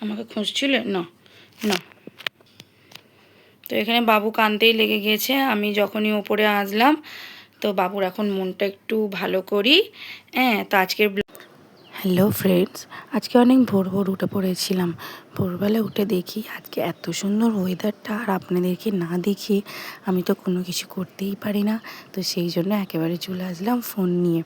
আমাকে খুঁজছিলে না না। তো এখানে বাবু কাঁদতেই লেগে গিয়েছে। আমি যখনই ওপরে আসলাম তো বাবুর এখন মনটা একটু ভালো করি। তো আজকের হ্যালো ফ্রেন্ডস, আজকে অনেক ভোর ভোর উঠে পড়েছিলাম। ভোরবেলা উঠে দেখি আজকে এত সুন্দর ওয়েদারটা, আর আপনাদেরকে না দেখি আমি তো কোনো কিছু করতেই পারি না। তো সেই জন্য একেবারে চলে আসলাম ফোন নিয়ে।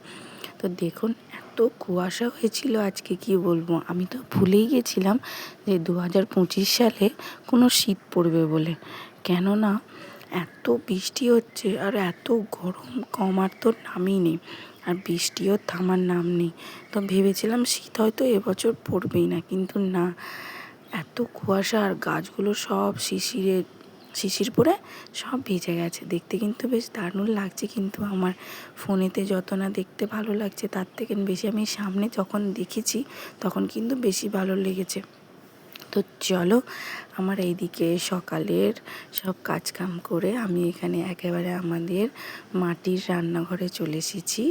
তো দেখুন এত কুয়াশা হয়েছিল আজকে, কি বলবো, আমি তো ভুলেই গেছিলাম যে 2025 সালে কোনো শীত পড়বে বলে। কেননা এত বৃষ্টি হচ্ছে আর এত গরম কমার তো নামই নেই, আর বৃষ্টিও থামার নাম নেই। তো ভেবেছিলাম শীত হয়তো এবছর পড়বেই না, কিন্তু না, এত কুয়াশা আর গাছগুলো সব শিশির পড়ে সব ভিজে গেছে। দেখতে কিন্তু বেশ দারুণ লাগছে, কিন্তু আমার ফোনেতে যত না দেখতে ভালো লাগছে তার থেকে বেশি আমি সামনে যখন দেখেছি তখন কিন্তু বেশি ভালো লেগেছে। তো চলো, আমার এইদিকে সকালের সব কাজকাম করে আমি এখানে একেবারে আমাদের মাটির রান্নাঘরে চলে এসেছি।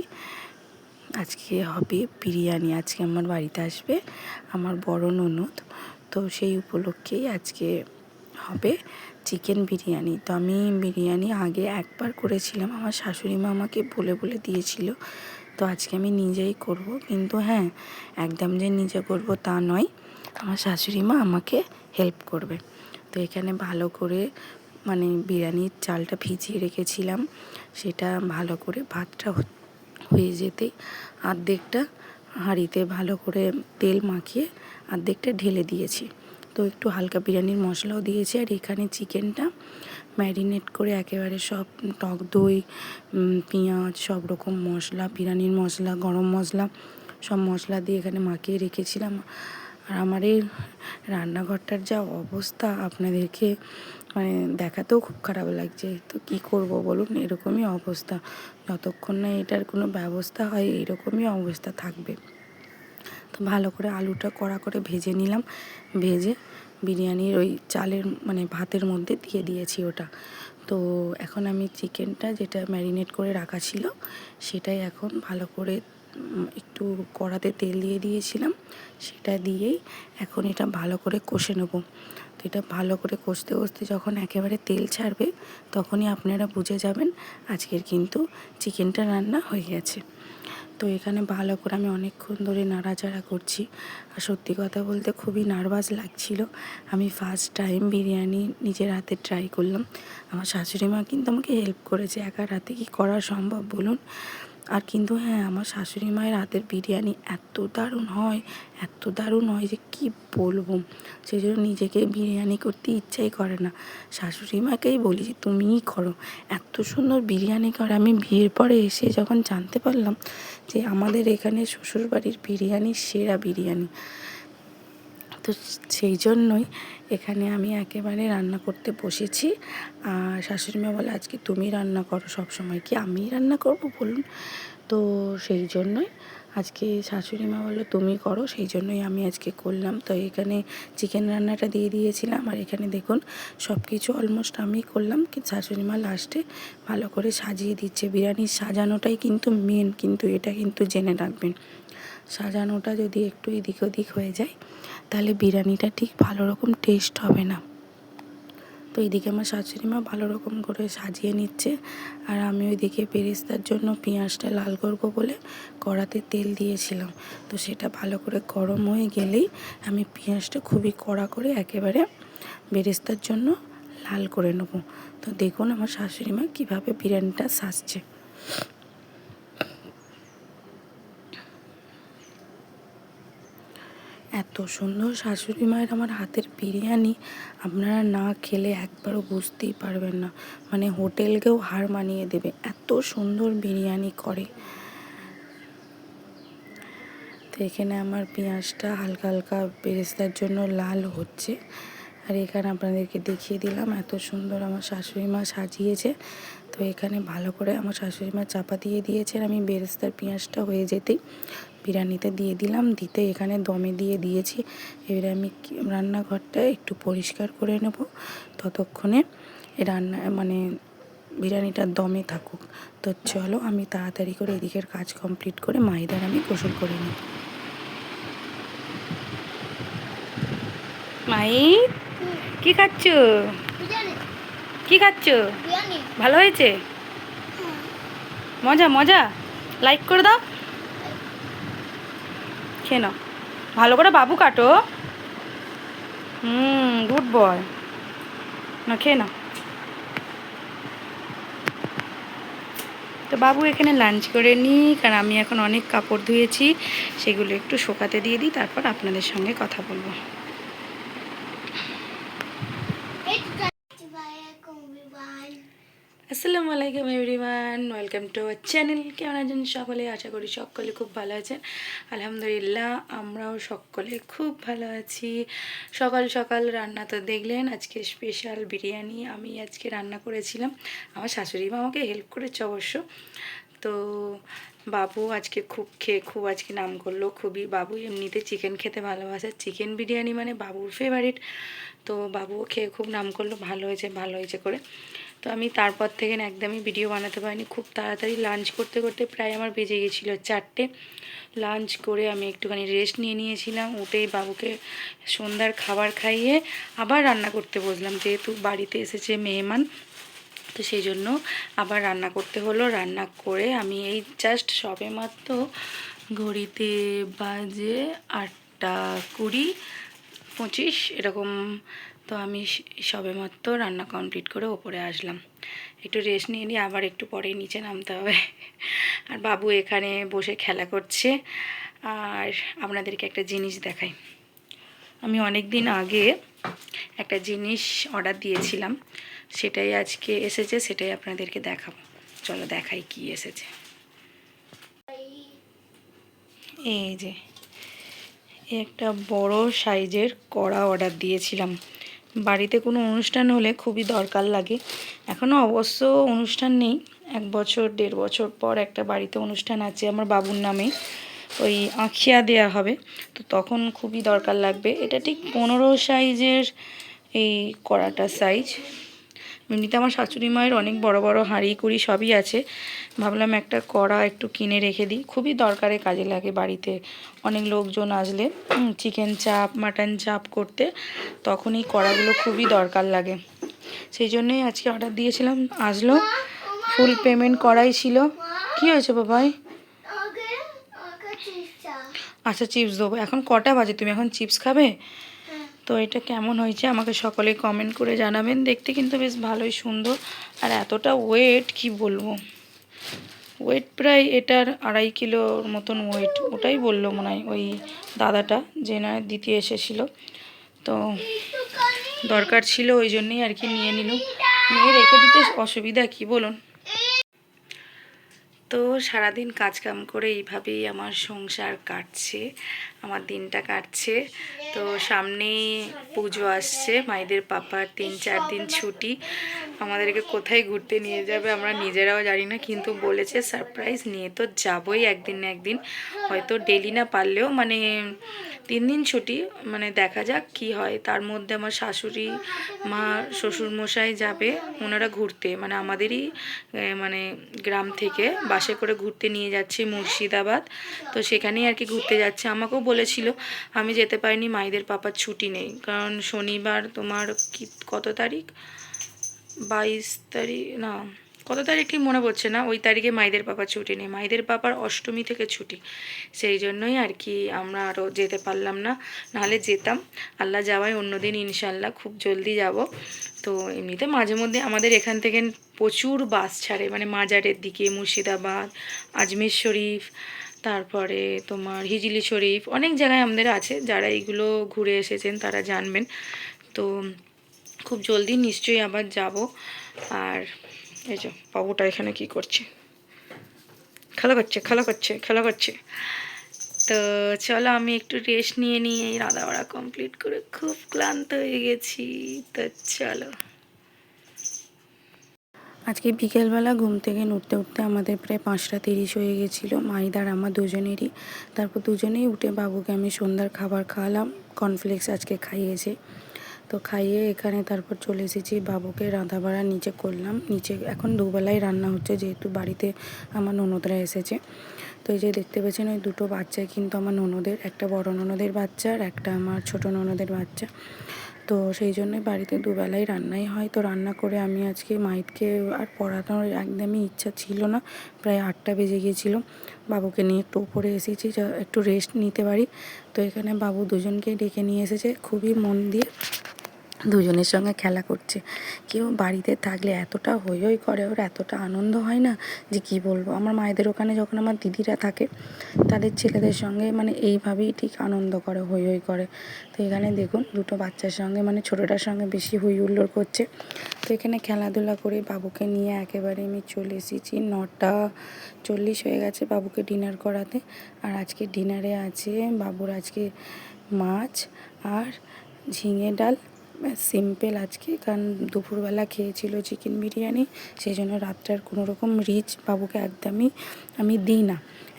আজকে হবে বিরিয়ানি। আজকে আমার বাড়িতে আসবে আমার বড় ননদ, তো সেই উপলক্ষেই আজকে হবে চিকেন বিরিয়ানি। তো আমি বিরিয়ানি আগে একবার করেছিলাম, আমার শাশুড়ি মা আমাকে বলে বলে দিয়েছিল। তো আজকে আমি নিজেই করব, কিন্তু হ্যাঁ, একদম যে নিজে করব তা নয়, আমার শাশুড়ি মা আমাকে হেল্প করবে। তো এখানে ভালো করে মানে বিরিয়ানির চালটা ভিজিয়ে রেখেছিলাম, সেটা ভালো করে ভাতটা হয়ে যেতেই অর্ধেকটা হাঁড়িতে ভালো করে তেল মাখিয়ে অর্ধেকটা ঢেলে দিয়েছি। তো একটু হালকা বিরিয়ানির মশলাও দিয়েছি, আর এখানে চিকেনটা ম্যারিনেট করে একেবারে সব টক দই, পেঁয়াজ, সব রকম মশলা, বিরিয়ানির মশলা, গরম মশলা, সব মশলা দিয়ে এখানে মাখিয়ে রেখেছিলাম। আর আমার এই রান্নাঘরটার যা অবস্থা আপনাদেরকে মানে দেখাতেও খুব খারাপ লাগছে। তো কি করব বলুন, এরকমই অবস্থা। যতক্ষণ না এটার কোনো ব্যবস্থা হয় এরকমই অবস্থা থাকবে। তো ভালো করে আলুটা কড়া করে ভেজে নিলাম, ভেজে বিরিয়ানির ওই চালের মানে ভাতের মধ্যে দিয়ে দিয়েছি ওটা। তো এখন আমি চিকেনটা যেটা ম্যারিনেট করে রাখা ছিল সেটাই এখন ভালো করে একটু কড়াতে তেল দিয়ে দিয়েছিলাম, সেটা দিয়েই এখন এটা ভালো করে কষে নেব। তো এটা ভালো করে কষতে কষতে যখন একেবারে তেল ছাড়বে তখনই আপনারা বুঝে যাবেন আজকের কিন্তু চিকেনটা রান্না হয়ে গেছে। তো এখানে ভালো করে আমি অনেকক্ষণ ধরে নাড়াচাড়া করছি। আর সত্যি কথা বলতে খুবই নার্ভাস লাগছিল। আমি ফার্স্ট টাইম বিরিয়ানি নিজের হাতে ট্রাই করলাম। আমার শাশুড়ি মা কিন্তু আমাকে হেল্প করেছে, একার হাতে কি করা সম্ভব বলুন। আর কিন্তু হ্যাঁ, আমার শাশুড়ি মায়ের হাতের বিরিয়ানি এত দারুণ হয়, এত দারুণ হয় যে কি বলবো। সেই জন্য নিজেকে বিরিয়ানি করতে ইচ্ছাই করে না, শাশুড়ি মাকেই বলি যে তুমিই করো, এত সুন্দর বিরিয়ানি করে। আমি বিয়ের পরে এসে যখন জানতে পারলাম যে আমাদের এখানে শ্বশুরবাড়ির বিরিয়ানি সেরা বিরিয়ানি, তো সেই জন্যই এখানে আমি একেবারে রান্না করতে বসেছি। আর শাশুড়ি মা বলে আজকে তুমি রান্না করো, সব সময় কি আমিই রান্না করব বলুন। তো সেই জন্যই আজকে শাশুড়ি মা বললো তুমি করো, সেই জন্যই আমি আজকে করলাম। তো এখানে চিকেন রান্নাটা দিয়ে দিয়েছিলাম, আর এখানে দেখুন সব কিছু অলমোস্ট আমি করলাম, কিন্তু শাশুড়ি মা লাস্টে ভালো করে সাজিয়ে দিচ্ছে। বিরিয়ানির সাজানোটাই কিন্তু মেন, কিন্তু এটা কিন্তু জেনে রাখবেন, সাজানোটা যদি একটু এদিক ওদিক হয়ে যায় তাহলে বিরিয়ানিটা ঠিক ভালো রকম টেস্ট হবে না। তো এইদিকে আমার শাশুড়ি মা ভালো রকম করে সাজিয়ে নিচ্ছে, আর আমি ওইদিকে বেরেস্তার জন্য পেঁয়াজটা লাল করব বলে কড়াতে তেল দিয়েছিলাম। তো সেটা ভালো করে গরম হয়ে গেলেই আমি পেঁয়াজটা খুবই কড়া করে একেবারে বেরেস্তার জন্য লাল করে নেব। তো দেখুন আমার শাশুড়ি মা কীভাবে বিরিয়ানিটা সাজছে। এত সুন্দর শাশুড়ি মায়ের আমার হাতের বিরিয়ানি আপনারা না খেলে একবারও বুঝতেই পারবেন না, মানে হোটেলকেও হার মানিয়ে দেবে, এত সুন্দর বিরিয়ানি করে। তো এখানে আমার পেঁয়াজটা হালকা হালকা বেরেস্তার জন্য লাল হচ্ছে, আর এখানে আপনাদেরকে দেখিয়ে দিলাম এত সুন্দর আমার শাশুড়ি মা সাজিয়েছে। তো এখানে ভালো করে আমার শাশুড়ি মা চাপা দিয়ে দিয়েছে, আমি বেরেস্তার পেঁয়াজটা হয়ে যেতেই বিরিয়ানিতে দিয়ে দিলাম, দিতে এখানে দমে দিয়ে দিয়েছি। এবারে আমি রান্নাঘরটা একটু পরিষ্কার করে নেব, ততক্ষণে রান্না মানে বিরিয়ানিটার দমে থাকুক। তো চলো আমি তাড়াতাড়ি করে এদিকের কাজ কমপ্লিট করে মাহিদার আমি গোসল করে নিই। মাই কি খাচ্ছ? কি খাচ্ছ? ভালো হয়েছে? মজা মজা, লাইক করে দাও। খেয়ে নাও, ভালো করে বাবু কাটো। গুড বয়, না খেয়ে নাও। তো বাবু এখানে লাঞ্চ করে নিই, কারণ আমি এখন অনেক কাপড় ধুয়েছি, সেগুলো একটু শুকাতে দিয়ে দিই, তারপর আপনাদের সঙ্গে কথা বলবো। আসসালামু আলাইকুম everyone, welcome to our channel. কেমন আছেন সকলে? আশা করি সকলে খুব ভালো আছেন। আলহামদুলিল্লাহ, আমরাও সকলে খুব ভালো আছি। সকাল সকাল রান্না তো দেখলেন, আজকে স্পেশাল বিরিয়ানি আমি আজকে রান্না করেছিলাম। আমার শাশুড়ি মা আমাকে হেল্প করেছে অবশ্য। তো বাবু আজকে খুব আজকে নাম করলো, খুবই। বাবু এমনিতে চিকেন খেতে ভালোবাসে, চিকেন বিরিয়ানি মানে বাবুর ফেভারিট। তো বাবুও খেয়ে খুব নাম করলো, ভালো হয়েছে ভালো হয়েছে করে। তো আমি তারপর থেকে একদমই ভিডিও বানাতে পারিনি, খুব তাড়াতাড়ি লাঞ্চ করতে করতে প্রায় আমার বেজে গেছিলো 4টে। লাঞ্চ করে আমি একটুখানি রেস্ট নিয়েছিলাম, উঠেই বাবুকে সন্ধ্যার খাবার খাইয়ে আবার রান্না করতে বসলাম, যেহেতু বাড়িতে এসেছে মেহমান, তো সেই জন্য আবার রান্না করতে হলো। রান্না করে আমি এই জাস্ট সবেমাত্র, ঘড়িতে বাজে 8:20-25 এরকম, তো আমি সবেমাত্র রান্না কমপ্লিট করে ওপরে আসলাম। একটু রেস্ট নিয়ে নিয়ে আবার একটু পরেই নিচে নামতে হবে। আর বাবু এখানে বসে খেলা করছে। আর আপনাদেরকে একটা জিনিস দেখাই, আমি অনেক দিন আগে একটা জিনিস অর্ডার দিয়েছিলাম, সেটাই আজকে এসেছে, সেটাই আপনাদেরকে দেখাবো। চলো দেখাই কি এসেছে। এই যে একটা বড় সাইজের কড়া অর্ডার দিয়েছিলাম, বাড়িতে কোনো অনুষ্ঠান হলে খুবই দরকার লাগে। এখনও অবশ্য অনুষ্ঠান নেই, 1 বছর 1.5 বছর পর একটা বাড়িতে অনুষ্ঠান আছে আমার বাবুর নামে, ওই আঁখিয়া দেয়া হবে, তো তখন খুবই দরকার লাগবে। এটা ঠিক 15 সাইজের এই কড়াটার সাইজ। এমনিতে আমার শাশুড়ি মায়ের অনেক বড় বড় হাঁড়ি কুড়ি সবই আছে, ভাবলাম একটা কড়া একটু কিনে রেখে দিই, খুবই দরকারে কাজে লাগে বাড়িতে অনেক লোকজন আসলে, চিকেন চাপ মাটন চাপ করতে, তখন এই কড়াগুলো খুবই দরকার লাগে। সেই জন্যই আজকে অর্ডার দিয়েছিলাম, আসলো, ফুল পেমেন্ট করাই ছিল। কি হয়েছে বাবাই? আচ্ছা চিপস দেবো। এখন কটা বাজে, তুমি এখন চিপস খাবে? তো এটা কেমন হয়েছে আমাকে সকলে কমেন্ট করে জানাবেন। দেখতে কিন্তু বেশ ভালোই সুন্দর, আর এতটা ওয়েট কি বলবো, ওয়েট প্রায় এটার 2.5 কিলোর মতন ওয়েট, ওটাই বললো মনে হয় ওই দাদাটা যে না দিতে এসেছিল। তো দরকার ছিল, ওই জন্যই আর কি নিয়ে নিল, নিয়ে রেখে দিতে অসুবিধা কি বলুন। তো সারাদিন কাজকাম করে এইভাবেই আমার সংসার কাটছে, আমার দিনটা কাটছে। তো সামনেই পুজো আসছে, মাইদের পাপার 3-4 দিন ছুটি, আমাদেরকে কোথায় ঘুরতে নিয়ে যাবে আমরা নিজেরাও জানি না, কিন্তু বলেছে সারপ্রাইজ নিয়ে তো যাবই একদিন না একদিন, হয়তো ডেলি না পারলেও মানে 3 দিন ছুটি, মানে দেখা যাক কি হয়। তার মধ্যে আমার শাশুড়ি মা শ্বশুরমশাই যাবে, ওনারা ঘুরতে, মানে আমাদেরই মানে গ্রাম থেকে বাসে করে ঘুরতে নিয়ে যাচ্ছে মুর্শিদাবাদ, তো সেখানেই আর কি ঘুরতে যাচ্ছে। আমাকেও বলেছিল, আমি যেতে পারিনি, মাইদের পাপার ছুটি নেই, কারণ শনিবার তোমার কি কত তারিখ, 22 তারিখ না কত তারিখ ঠিক মনে পড়ছে না, ওই তারিখে মাইদের পাপার ছুটি নেই, মাইদের পাপার অষ্টমী থেকে ছুটি। সেই জন্যই আর কি আমরা আরও যেতে পারলাম না, নাহলে যেতাম। আল্লাহ যাওয়ায় অন্যদিন ইনশাল্লাহ খুব জলদি যাব। তো এমনিতে মাঝে মধ্যে আমাদের এখান থেকে প্রচুর বাস ছাড়ে, মানে মাজারের দিকে, মুর্শিদাবাদ, আজমির শরীফ, তারপরে তোমার হিজলি শরীফ, অনেক জায়গায় আমাদের আছে, যারা এইগুলো ঘুরে এসেছেন তারা জানবেন। তো খুব জলদি নিশ্চয়ই আবার যাব। আর এই যে বাবুটা এখানে কি করছে, খেলা করছে। তো চলো আমি একটু রেস্ট নিয়ে নিই, এই রান্নাবাড়া কমপ্লিট করে খুব ক্লান্ত হয়ে গেছি। তো চলো, আজকে বিকেলবেলা ঘুম থেকে উঠতে উঠতে আমাদের প্রায় 5:30 হয়ে গেছিলো, মাইদার আমার দুজনেরই। তারপর দুজনেই উঠে বাবুকে আমি সন্ধ্যার খাবার খাওয়ালাম, কর্নফ্লেক্স আজকে খাইয়েছে। তো খাইয়ে এখানে তারপর চলে এসেছি, বাবুকে রাঁধাবাড়া নিচে করলাম। নিচে এখন দুবেলাই রান্না হচ্ছে, যেহেতু বাড়িতে আমার ননদরা এসেছে। তো এই যে দেখতে পেয়েছেন ওই দুটো বাচ্চাই কিন্তু আমার ননদের, একটা বড় ননদের বাচ্চা আর একটা আমার ছোট ননদের বাচ্চা। তো সেই জন্যই বাড়িতে দুবেলাই রান্নাই হয়। তো রান্না করে আমি আজকে মাইতকে আর পড়ানোর একদমই ইচ্ছা ছিল না, প্রায় 8টা বেজে গিয়েছিল। বাবুকে নিয়ে একটু উপরে এসেছি একটু রেস্ট নিতে পারি। তো এখানে বাবু দুজনকেই ডেকে নিয়ে এসেছে, খুবই মন দিয়ে দুজনের সঙ্গে খেলা করছে। কেউ বাড়িতে থাকলে এতটা হই হই করে, ওর এতটা আনন্দ হয় না যে কি বলবো। আমার মায়েদের ওখানে যখন আমার দিদিরা থাকে তাদের ছেলেদের সঙ্গে মানে এইভাবেই ঠিক আনন্দ করে, হই হই করে। তো এখানে দেখুন দুটো বাচ্চার সঙ্গে মানে ছোটোটার সঙ্গে বেশি হই হুল্লোড় করছে। তো এখানে খেলাধুলা করে বাবুকে নিয়ে একেবারে আমি চলে এসেছি, 9:40 হয়ে গেছে বাবুকে ডিনার করাতে। আর আজকে ডিনারে আছে বাবুর আজকে মাছ আর ঝিঙে ডাল, সিম্পল আজকে, কারণ দুপুরবেলা খেয়েছিল চিকেন বিরিয়ানি, সেই জন্য রাত্রে কোনো রকম রিচ বাবুকে একদমই আমি দিই না।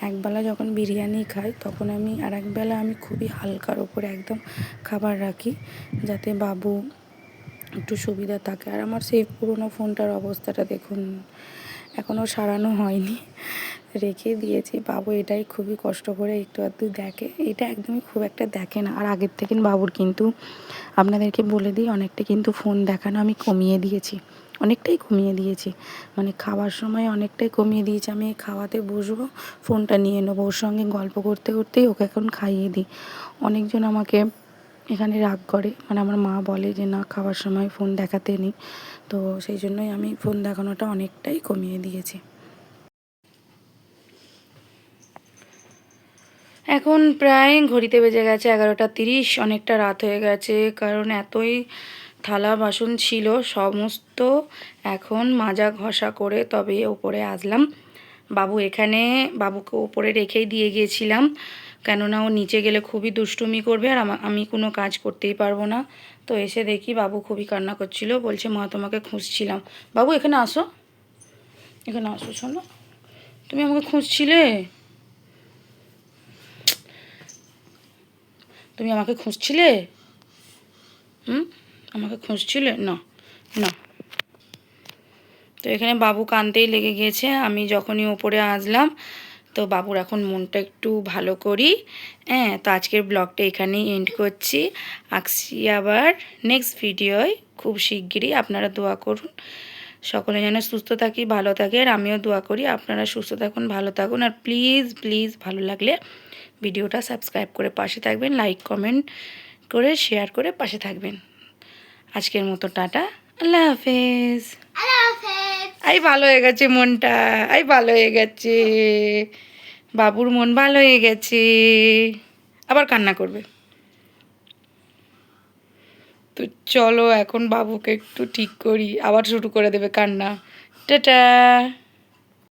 একবেলা যখন বিরিয়ানি খাই তখন আমি আর একবেলা আমি খুবই হালকার ওপরে একদম খাবার রাখি, যাতে বাবু একটু সুবিধা থাকে। আর আমার সেই পুরনো ফোনটার অবস্থাটা দেখুন, এখনও সারানো হয়নি, রেখে দিয়েছি। বাবু এটাই খুবই কষ্ট করে একটু আধটু দেখে, এটা একদমই খুব একটা দেখে না। আর আগের থেকে বাবুর কিন্তু আপনাদেরকে বলে দিই অনেকটা কিন্তু ফোন দেখানো আমি কমিয়ে দিয়েছি, অনেকটাই কমিয়ে দিয়েছি, মানে খাওয়ার সময় অনেকটাই কমিয়ে দিয়েছি। আমি খাওয়াতে বসবো, ফোনটা নিয়ে নেবো, ওর সঙ্গে গল্প করতে করতেই ওকে এখন খাইয়ে দিই। অনেকজন আমাকে এখানে রাগ করে, মানে আমার মা বলে যে না খাওয়ার সময় ফোন দেখাতে নেই। তো সেই জন্যই আমি ফোন দেখানোটা অনেকটাই কমিয়ে দিয়েছি। এখন প্রায় ঘড়িতে বেজে গেছে 11:30, অনেকটা রাত হয়ে গেছে, কারণ এতই থালা বাসন ছিল সমস্ত এখন মাজা ঘষা করে তবে ওপরে আসলাম। বাবুকে ওপরে রেখেই দিয়ে গিয়েছিলাম, কেননা ও নিচে গেলে খুবই দুষ্টুমি করবে আর আমি কোনো কাজ করতেই পারবো না। তো এসে দেখি বাবু খুবই কান্না করছিল, বলছে মা তোমাকে খুঁজছিলাম। বাবু এখানে আসো, এখানে আসো, শোনো, তুমি আমাকে খুঁজছিলে, তুমি আমাকে খুঁজছিলে, আমাকে খুঁজছিলে না, না। তো এখানে বাবু কাঁদতেই লেগে গিয়েছে। আমি যখনই ওপরে আসলাম তো বাবুর এখন মনটা একটু ভালো করি। তো আজকের ব্লগটা এখানেই এন্ড করছি, আসছি আবার নেক্সট ভিডিওয় খুব শিগগিরই। আপনারা দোয়া করুন সকলে যেন সুস্থ থাকি, ভালো থাকে, আর আমিও দোয়া করি আপনারা সুস্থ থাকুন, ভালো থাকুন। আর প্লিজ প্লিজ ভালো লাগলে ভিডিওটা সাবস্ক্রাইব করে পাশে থাকবেন, লাইক কমেন্ট করে শেয়ার করে পাশে থাকবেন। আজকের মতো টাটা, আল্লাহ হাফেজ। আই ভালো হয়ে গেছে মনটা, আই ভালো হয়ে গেছে, বাবুর মন ভালো হয়ে গেছে, আবার কান্না করবে। তো চলো এখন বাবুকে একটু ঠিক করি, আবার শুরু করে দেবে কান্না। টাটা।